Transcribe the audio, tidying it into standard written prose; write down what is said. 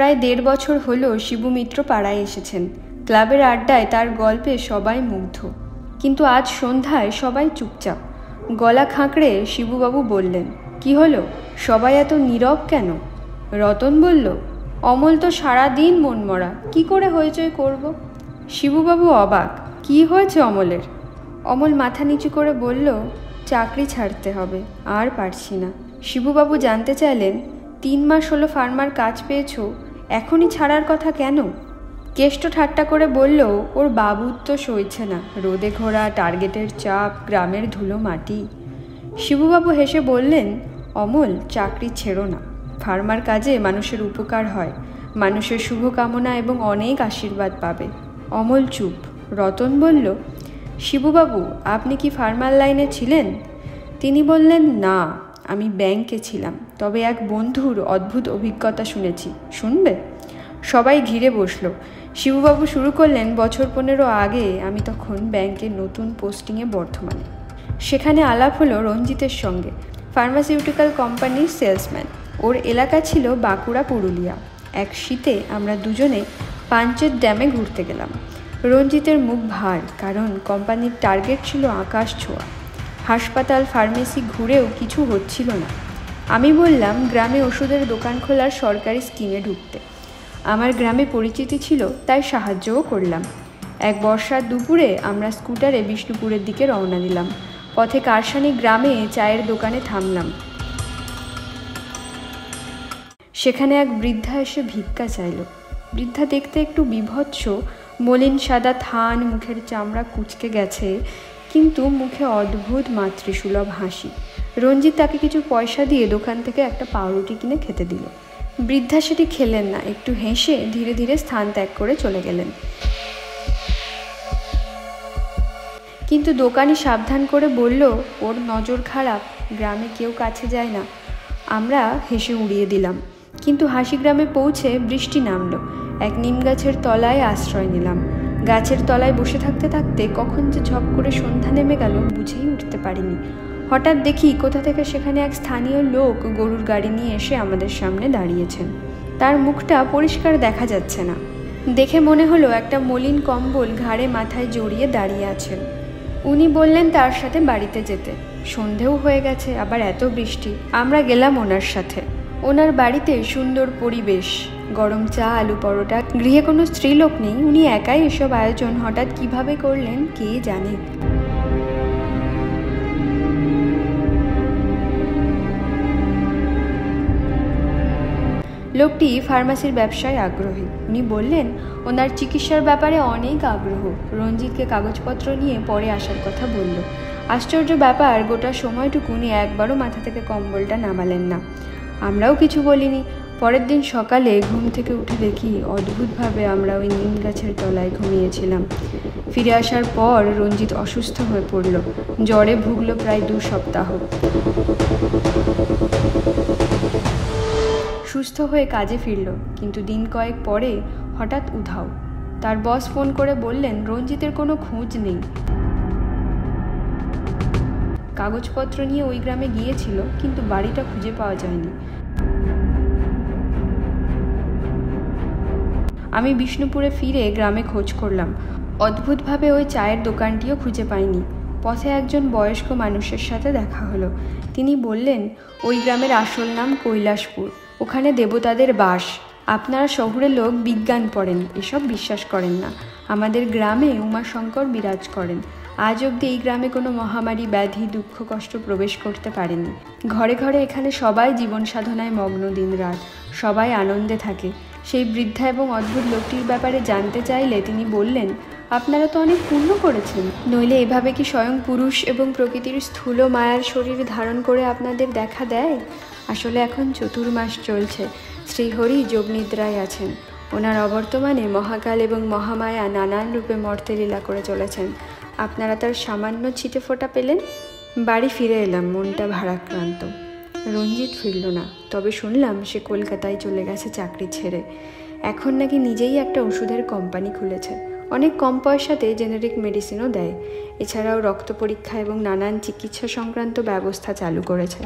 প্রায় 1.5 বছর হলো শিবু মিত্র পাড়ায় এসেছেন। ক্লাবের আড্ডায় তার গল্পে সবাই মুগ্ধ, কিন্তু আজ সন্ধ্যায় সবাই চুপচাপ। গলা খাঁকড়ে শিবুবাবু বললেন, কি হলো, সবাই এত নীরব কেন? রতন বলল, অমল তো সারাদিন মনমরা, কি করে হইচই করব? শিবুবাবু অবাক, কি হয়েছে অমলের? অমল মাথা নিচু করে বলল, চাকরি ছাড়তে হবে, আর পারছি না। শিবুবাবু জানতে চাইলেন, 3 মাস হলো ফার্মার কাজ পেয়েছো, এখনই ছাড়ার কথা কেন? কেষ্ট ঠাট্টা করে বলল, ওর বাবুর তো সইছে না, রোদে ঘোরা, টার্গেটের চাপ, গ্রামের ধুলো মাটি। শিবুবাবু হেসে বললেন, অমল, চাকরি ছেড়ো না। ফার্মার কাজে মানুষের উপকার হয়, মানুষের শুভকামনা এবং অনেক আশীর্বাদ পাবে। অমল চুপ। রতন বলল, শিবুবাবু, আপনি কি ফার্মার লাইনে ছিলেন? তিনি বললেন, না, আমি ব্যাংকে ছিলাম, তবে এক বন্ধুর অদ্ভুত অভিজ্ঞতা শুনেছি, শুনবে? সবাই ঘিরে বসলো। শিবুবাবু শুরু করলেন, বছর 15 আগে আমি তখন ব্যাংকের নতুন পোস্টিংয়ে বর্ধমানে। সেখানে আলাপ হলো রঞ্জিতের সঙ্গে, ফার্মাসিউটিক্যাল কোম্পানির সেলসম্যান। ওর এলাকা ছিল বাঁকুড়া, পুরুলিয়া। এক শীতে আমরা দুজনে পাঞ্চেত ড্যামে ঘুরতে গেলাম। রঞ্জিতের মুখ ভার, কারণ কোম্পানির টার্গেট ছিল আকাশ ছোঁয়া। হাসপাতাল, ফার্মেসি ঘুরেও কিছু হচ্ছিল না। আমি বললাম, গ্রামে ওষুধের দোকান খোলার সরকারি স্কিমে ঢুকতে। আমার গ্রামে পরিচিতি ছিল, তাই সাহায্যও করলাম। এক বর্ষার দুপুরে আমরা স্কুটারে বিষ্ণুপুরের দিকে রওনা দিলাম। পথে কারসানি গ্রামে চায়ের দোকানে থামলাম। সেখানে এক বৃদ্ধা এসে ভিক্ষা চাইল। বৃদ্ধা দেখতে একটু বিভৎস, মলিন সাদা থান, মুখের চামড়া কুঁচকে গেছে, কিন্তু মুখে অদ্ভুত মাতৃসুলভ হাসি। রঞ্জিত তাকে কিছু পয়সা দিয়ে দোকান থেকে একটা পাউরুটি কিনে খেতে দিল। বৃদ্ধা সেটি খেলেন না, একটু হেসে ধীরে ধীরে স্থান ত্যাগ করে চলে গেলেন। কিন্তু দোকানি সাবধান করে বলল, ওর নজর খারাপ, গ্রামে কেউ কাছে যায় না। আমরা হেসে উড়িয়ে দিলাম। কিন্তু হাসি গ্রামে পৌঁছে বৃষ্টি নামলো। এক নিম গাছের তলায় আশ্রয় নিলাম। গাছের তলায় বসে থাকতে থাকতে কখন যে ঝপ করে সন্ধ্যা নেমে গেল বুঝেই উঠতে পারিনি। হঠাৎ দেখি কোথা থেকে সেখানে এক স্থানীয় লোক গরুর গাড়ি নিয়ে এসে আমাদের সামনে দাঁড়িয়েছেন। তার মুখটা পরিষ্কার দেখা যাচ্ছে না, দেখে মনে হলো একটা মলিন কম্বল ঘাড়ে মাথায় জড়িয়ে দাঁড়িয়ে আছেন। উনি বললেন তার সাথে বাড়িতে যেতে। সন্ধেও হয়ে গেছে, আবার এত বৃষ্টি। আমরা গেলাম ওনার সাথে। ওনার বাড়িতে সুন্দর পরিবেশ, গরম চা, আলু পরোটা। গৃহে কোনো স্ত্রীলোক নেই, উনি একাই এসব আয়োজন হঠাৎ কিভাবে করলেন কে জানে। লোকটি ফার্মাসির ব্যবসায় আগ্রহী। উনি বললেন, ওনার চিকিৎসার ব্যাপারে অনেক আগ্রহ। রঞ্জিতকে কাগজপত্র নিয়ে পরে আসার কথা বলল। আশ্চর্য ব্যাপার, গোটা সময়টুকু উনি একবারও মাথা থেকে কম্বলটা নামালেন না। আমরাও কিছু বলিনি। পরের দিন সকালে ঘুম থেকে উঠে দেখি অদ্ভুতভাবে আমরা ওই নিম গাছের তলায় ঘুমিয়েছিলাম। ফিরে আসার পর রঞ্জিত অসুস্থ হয়ে পড়ল, জ্বরে ভুগল প্রায় 2 সপ্তাহ। সুস্থ হয়ে কাজে ফিরল, কিন্তু দিন কয়েক পরে হঠাৎ উধাও। তার বস ফোন করে বললেন, রঞ্জিতের কোনো খোঁজ নেই। কাগজপত্র নিয়ে ওই গ্রামে গিয়েছিল, কিন্তু বাড়িটা খুঁজে পাওয়া যায়নি। আমি বিষ্ণুপুরে ফিরে গ্রামে খোঁজ করলাম। অদ্ভুতভাবে ওই চায়ের দোকানটিও খুঁজে পাইনি। পথে একজন বয়স্ক মানুষের সাথে দেখা হলো। তিনি বললেন, ওই গ্রামের আসল নাম কৈলাসপুর, ওখানে দেবতাদের বাস। আপনারা শহরের লোক বিজ্ঞান পড়েন, এসব বিশ্বাস করেন না। আমাদের গ্রামে উমাশঙ্কর বিরাজ করেন। আজ অবধি এই গ্রামে কোনো মহামারী, ব্যাধি, দুঃখ, কষ্ট প্রবেশ করতে পারেনি। ঘরে ঘরে এখানে সবাই জীবন সাধনায় মগ্ন দিন রাত, সবাই আনন্দে থাকে। সেই বৃদ্ধা এবং অদ্ভুত লোকটির ব্যাপারে জানতে চাইলে তিনি বললেন, আপনারা তো অনেক পুণ্য করেছেন, নইলে এভাবে কি স্বয়ং পুরুষ এবং প্রকৃতির স্থূল মায়ার শরীর ধারণ করে আপনাদের দেখা দেয়? আসলে এখন চতুর্মাস চলছে, শ্রীহরি যোগনিদ্রায় আছেন। ওনার অবর্তমানে মহাকাল এবং মহামায়া নানান রূপে মর্তে লীলা করে চলেছেন। আপনারা তার সামান্য ছিটে ফোঁটা পেলেন। বাড়ি ফিরে এলাম, মনটা ভারাক্রান্ত। রঞ্জিত ফিরল না, তবে শুনলাম সে কলকাতায় চলে গেছে চাকরি ছেড়ে। এখন নাকি নিজেই একটা ওষুধের কোম্পানি খুলেছে। অনেক কম পয়সাতে জেনেরিক মেডিসিনও দেয়। এছাড়াও রক্ত পরীক্ষা এবং নানান চিকিৎসা সংক্রান্ত ব্যবস্থা চালু করেছে।